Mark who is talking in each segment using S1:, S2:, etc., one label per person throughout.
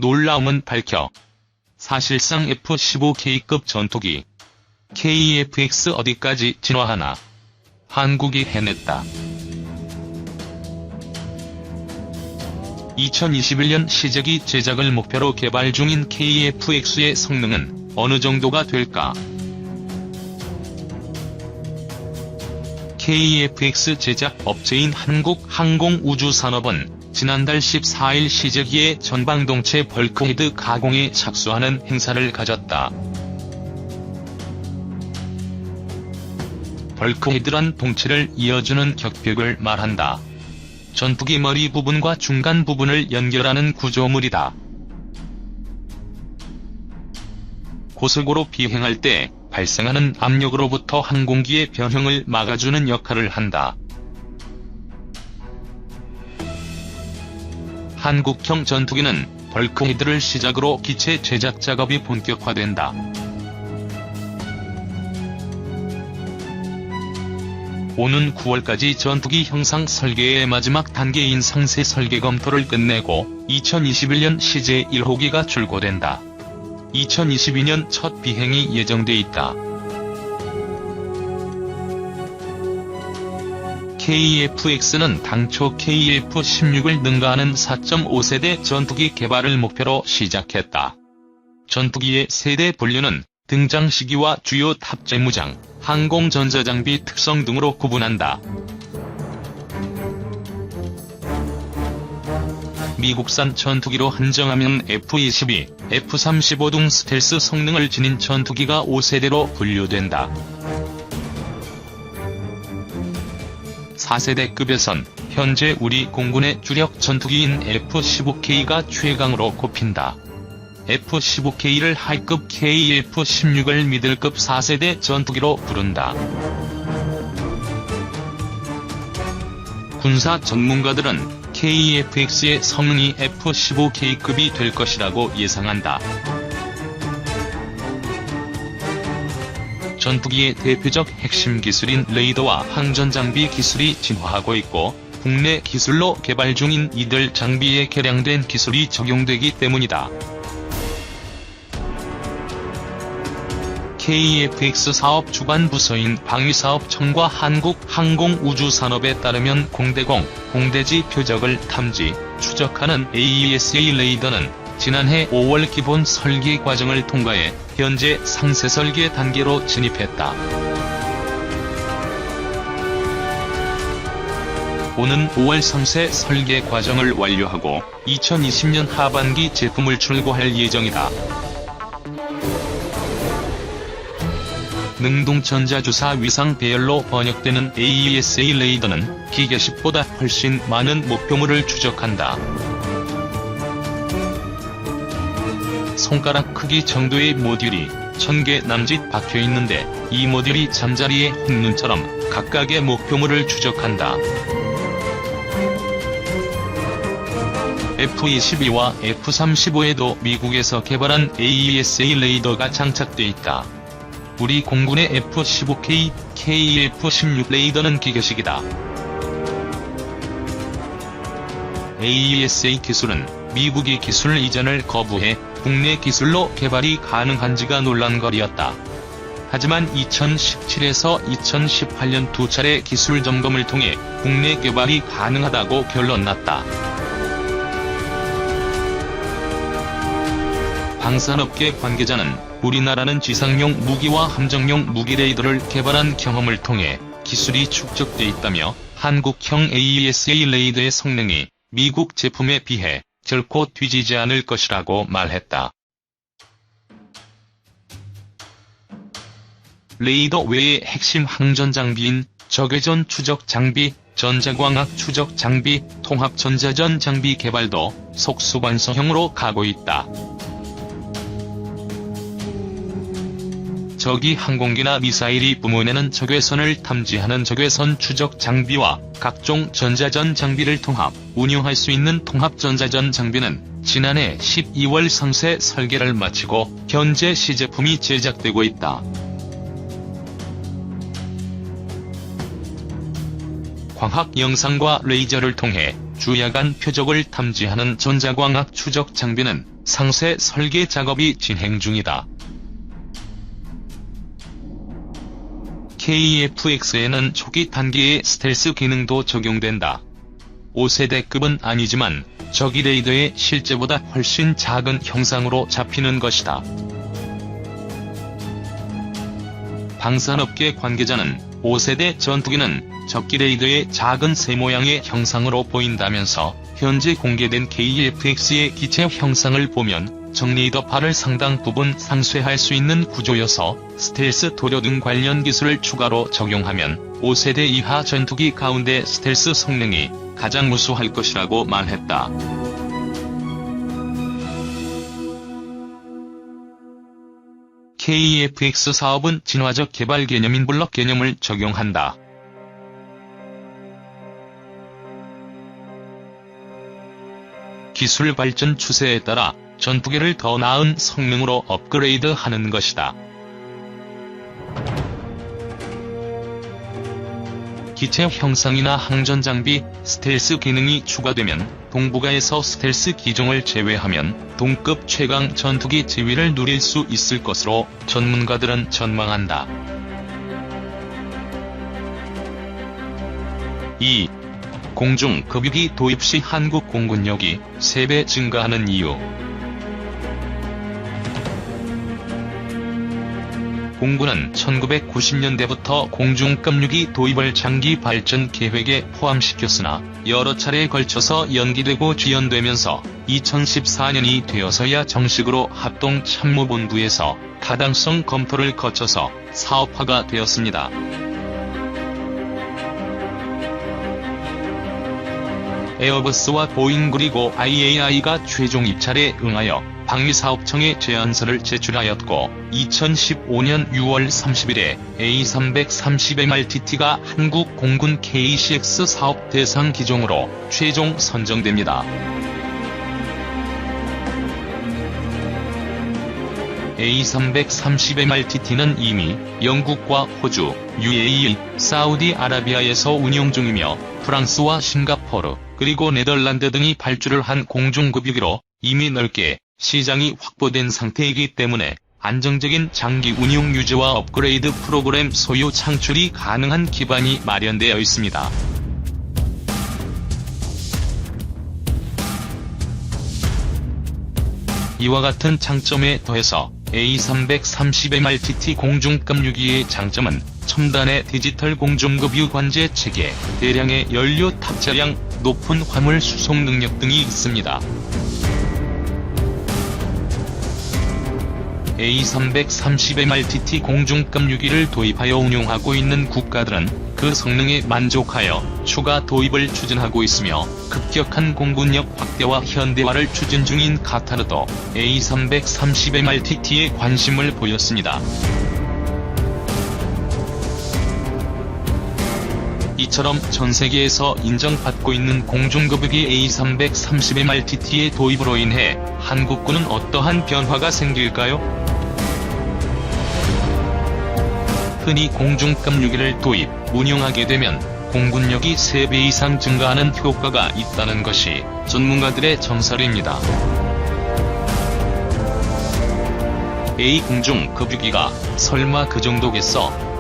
S1: 놀라움은 밝혀 사실상 F-15K급 전투기 KF-X 어디까지 진화하나 한국이 해냈다. 2021년 시제기 제작을 목표로 개발 중인 KF-X의 성능은 어느 정도가 될까? KF-X 제작 업체인 한국항공우주산업은 지난달 14일 시제기의 전방동체 벌크헤드 가공에 착수하는 행사를 가졌다. 벌크헤드란 동체를 이어주는 격벽을 말한다. 전투기 머리 부분과 중간 부분을 연결하는 구조물이다. 고속으로 비행할 때 발생하는 압력으로부터 항공기의 변형을 막아주는 역할을 한다. 한국형 전투기는 벌크헤드를 시작으로 기체 제작 작업이 본격화된다. 오는 9월까지 전투기 형상 설계의 마지막 단계인 상세 설계 검토를 끝내고 2021년 시제 1호기가 출고된다. 2022년 첫 비행이 예정돼 있다. KF-X는 당초 KF-16을 능가하는 4.5세대 전투기 개발을 목표로 시작했다. 전투기의 세대 분류는 등장 시기와 주요 탑재 무장, 항공 전자장비 특성 등으로 구분한다. 미국산 전투기로 한정하면 F-22, F-35 등 스텔스 성능을 지닌 전투기가 5세대로 분류된다. 4세대급에선 현재 우리 공군의 주력 전투기인 F-15K가 최강으로 꼽힌다. F-15K를 하이급 KF-16을 미들급 4세대 전투기로 부른다. 군사 전문가들은 KF-X의 성능이 F-15K급이 될 것이라고 예상한다. 전투기의 대표적 핵심 기술인 레이더와 항전장비 기술이 진화하고 있고 국내 기술로 개발 중인 이들 장비에 개량된 기술이 적용되기 때문이다. KF-X 사업 주관 부서인 방위사업청과 한국항공우주산업에 따르면 공대공, 공대지 표적을 탐지, 추적하는 AESA 레이더는 지난해 5월 기본 설계 과정을 통과해 현재 상세 설계 단계로 진입했다. 오는 5월 상세 설계 과정을 완료하고 2020년 하반기 제품을 출고할 예정이다. 능동전자주사 위상 배열로 번역되는 AESA 레이더는 기계식보다 훨씬 많은 목표물을 추적한다. 손가락 크기 정도의 모듈이 1000개 남짓 박혀있는데 이 모듈이 잠자리의 흰눈처럼 각각의 목표물을 추적한다. F-22와 F-35에도 미국에서 개발한 AESA 레이더가 장착돼 있다. 우리 공군의 F-15K, KF-16 레이더는 기계식이다. AESA 기술은 미국이 기술 이전을 거부해 국내 기술로 개발이 가능한지가 논란거리였다. 하지만 2017에서 2018년 두 차례 기술 점검을 통해 국내 개발이 가능하다고 결론났다. 방산업계 관계자는 우리나라는 지상용 무기와 함정용 무기 레이더를 개발한 경험을 통해 기술이 축적돼 있다며 한국형 AESA 레이더의 성능이 미국 제품에 비해 결코 뒤지지 않을 것이라고 말했다. 레이더 외의 핵심 항전 장비인 적외선 추적 장비, 전자광학 추적 장비, 통합 전자전 장비 개발도 속수관성형으로 가고 있다. 적이 항공기나 미사일이 뿜어내는 적외선을 탐지하는 적외선 추적 장비와 각종 전자전 장비를 통합, 운용할 수 있는 통합 전자전 장비는 지난해 12월 상세 설계를 마치고 현재 시제품이 제작되고 있다. 광학 영상과 레이저를 통해 주야간 표적을 탐지하는 전자광학 추적 장비는 상세 설계 작업이 진행 중이다. KF-X에는 초기 단계의 스텔스 기능도 적용된다. 5세대급은 아니지만 적이 레이더의 실제보다 훨씬 작은 형상으로 잡히는 것이다. 방산업계 관계자는 5세대 전투기는 적기 레이더의 작은 새 모양의 형상으로 보인다면서 현재 공개된 KF-X의 기체 형상을 보면 적 레이더파를 상당 부분 상쇄할 수 있는 구조여서 스텔스 도료 등 관련 기술을 추가로 적용하면 5세대 이하 전투기 가운데 스텔스 성능이 가장 우수할 것이라고 말했다. KF-X 사업은 진화적 개발 개념인 블럭 개념을 적용한다. 기술 발전 추세에 따라 전투기를 더 나은 성능으로 업그레이드하는 것이다. 기체 형상이나 항전 장비, 스텔스 기능이 추가되면 동북아에서 스텔스 기종을 제외하면 동급 최강 전투기 지위를 누릴 수 있을 것으로 전문가들은 전망한다. 2. 공중 급유기 도입 시 한국 공군력이 3배 증가하는 이유. 공군은 1990년대부터 공중급유기 도입을 장기 발전 계획에 포함시켰으나 여러 차례에 걸쳐서 연기되고 지연되면서 2014년이 되어서야 정식으로 합동참모본부에서 타당성 검토를 거쳐서 사업화가 되었습니다. 에어버스와 보잉 그리고 IAI가 최종 입찰에 응하여 방위사업청에 제안서를 제출하였고 2015년 6월 30일에 A330MRTT가 한국 공군 KCX 사업 대상 기종으로 최종 선정됩니다. A330MRTT는 이미 영국과 호주, UAE, 사우디아라비아에서 운용 중이며 프랑스와 싱가포르, 그리고 네덜란드 등이 발주를 한 공중급유기로 이미 넓게 시장이 확보된 상태이기 때문에 안정적인 장기 운용 유지와 업그레이드 프로그램 소유 창출이 가능한 기반이 마련되어 있습니다. 이와 같은 장점에 더해서 A330MRTT 공중급유기의 장점은 첨단의 디지털 공중급유 관제 체계, 대량의 연료 탑재량, 높은 화물 수송 능력 등이 있습니다. A330MRTT 공중급유기를 도입하여 운용하고 있는 국가들은 그 성능에 만족하여 추가 도입을 추진하고 있으며 급격한 공군력 확대와 현대화를 추진 중인 카타르도 A330MRTT에 관심을 보였습니다. 이처럼 전세계에서 인정받고 있는 공중급유기 A330MRTT의 도입으로 인해 한국군은 어떠한 변화가 생길까요? 흔히 공중급유기를 도입, 운용하게 되면 공군력이 3배 이상 증가하는 효과가 있다는 것이 전문가들의 정설입니다. A 공중급유기가 설마 그 정도겠어?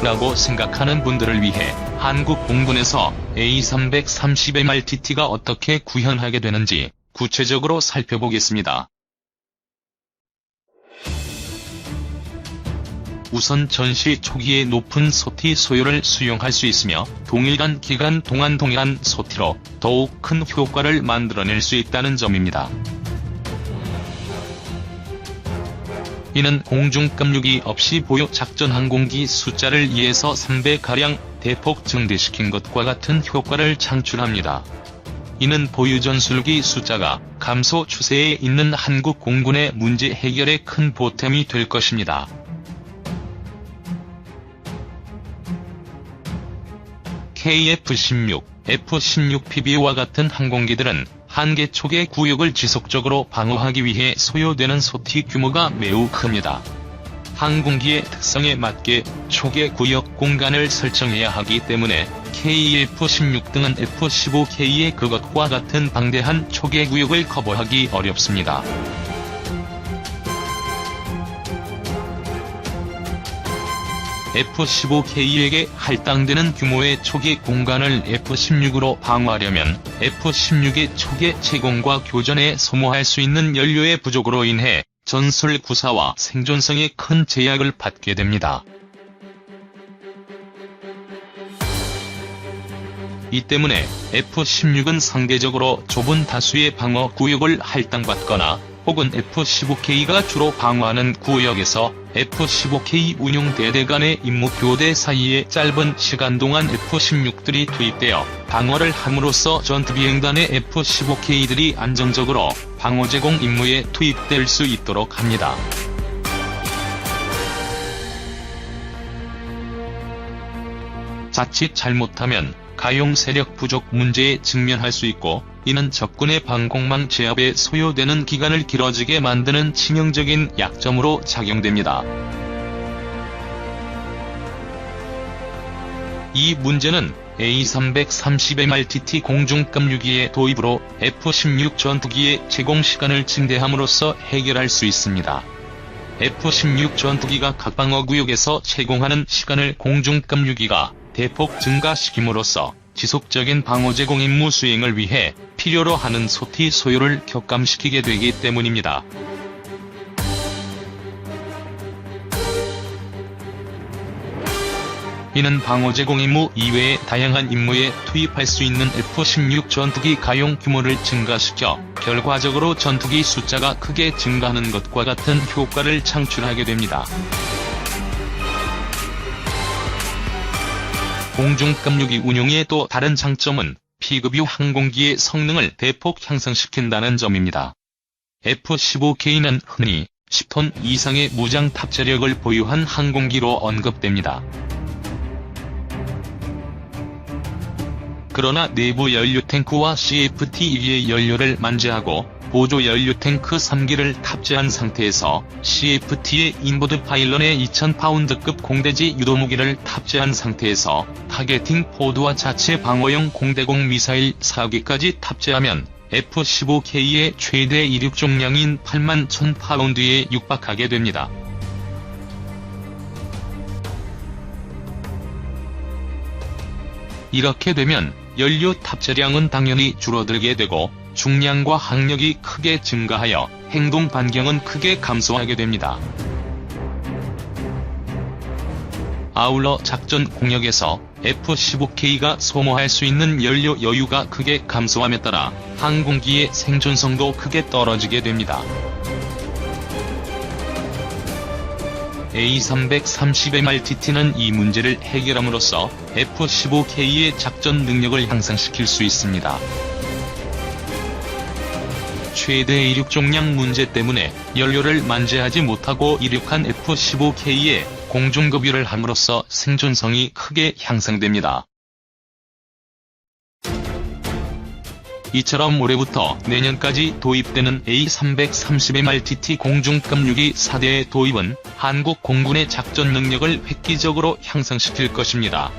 S1: 라고 생각하는 분들을 위해 한국 공군에서 A330MRTT가 어떻게 구현하게 되는지 구체적으로 살펴보겠습니다. 우선 전시 초기에 높은 소티 소요를 수용할 수 있으며 동일한 기간 동안 동일한 소티로 더욱 큰 효과를 만들어낼 수 있다는 점입니다. 이는 공중급유기 없이 보유 작전 항공기 숫자를 2에서 3배가량 대폭 증대시킨 것과 같은 효과를 창출합니다. 이는 보유 전술기 숫자가 감소 추세에 있는 한국 공군의 문제 해결에 큰 보탬이 될 것입니다. KF-16, F-16PB와 같은 항공기들은 한계 초계 구역을 지속적으로 방어하기 위해 소요되는 소티 규모가 매우 큽니다. 항공기의 특성에 맞게 초계 구역 공간을 설정해야 하기 때문에 KF-16 등은 F-15K의 그것과 같은 방대한 초계 구역을 커버하기 어렵습니다. F-15K에게 할당되는 규모의 초계 공간을 F-16으로 방어하려면 F-16의 초계 제공과 교전에 소모할 수 있는 연료의 부족으로 인해 전술 구사와 생존성에 큰 제약을 받게 됩니다. 이 때문에 F-16은 상대적으로 좁은 다수의 방어 구역을 할당받거나 혹은 F-15K가 주로 방어하는 구역에서 F-15K 운용대대 간의 임무 교대 사이에 짧은 시간 동안 F-16들이 투입되어 방어를 함으로써 전투비행단의 F-15K들이 안정적으로 방어 제공 임무에 투입될 수 있도록 합니다. 자칫 잘못하면 가용 세력 부족 문제에 직면할 수 있고, 이는 적군의 방공망 제압에 소요되는 기간을 길어지게 만드는 치명적인 약점으로 작용됩니다. 이 문제는 A330MRTT 공중급유기의 도입으로 F-16 전투기의 제공 시간을 증대함으로써 해결할 수 있습니다. F-16 전투기가 각 방어구역에서 제공하는 시간을 공중급유기가 대폭 증가시킴으로써 지속적인 방어 제공 임무 수행을 위해 필요로 하는 소티 소요를 격감시키게 되기 때문입니다. 이는 방어 제공 임무 이외의 다양한 임무에 투입할 수 있는 F-16 전투기 가용 규모를 증가시켜 결과적으로 전투기 숫자가 크게 증가하는 것과 같은 효과를 창출하게 됩니다. 공중급유기 운용의 또 다른 장점은 P급유 항공기의 성능을 대폭 향상시킨다는 점입니다. F-15K는 흔히 10톤 이상의 무장 탑재력을 보유한 항공기로 언급됩니다. 그러나 내부 연료 탱크와 CFT-2의 연료를 만재하고 보조 연료 탱크 3기를 탑재한 상태에서 CFT의 인보드 파일런에 2000파운드급 공대지 유도무기를 탑재한 상태에서 타겟팅 포드와 자체 방어용 공대공 미사일 4기까지 탑재하면 F-15K의 최대 이륙重量인 81,000파운드에 육박하게 됩니다. 이렇게 되면 연료 탑재량은 당연히 줄어들게 되고 중량과 항력이 크게 증가하여 행동 반경은 크게 감소하게 됩니다. 아울러 작전 공역에서 F-15K가 소모할 수 있는 연료 여유가 크게 감소함에 따라 항공기의 생존성도 크게 떨어지게 됩니다. A330MRTT는 이 문제를 해결함으로써 F-15K의 작전 능력을 향상시킬 수 있습니다. 최대 이륙重량 문제 때문에 연료를 만재하지 못하고 이륙한 F-15K의 공중급유를 함으로써 생존성이 크게 향상됩니다. 이처럼 올해부터 내년까지 도입되는 A330MRTT 공중급유기 4대의 도입은 한국 공군의 작전 능력을 획기적으로 향상시킬 것입니다.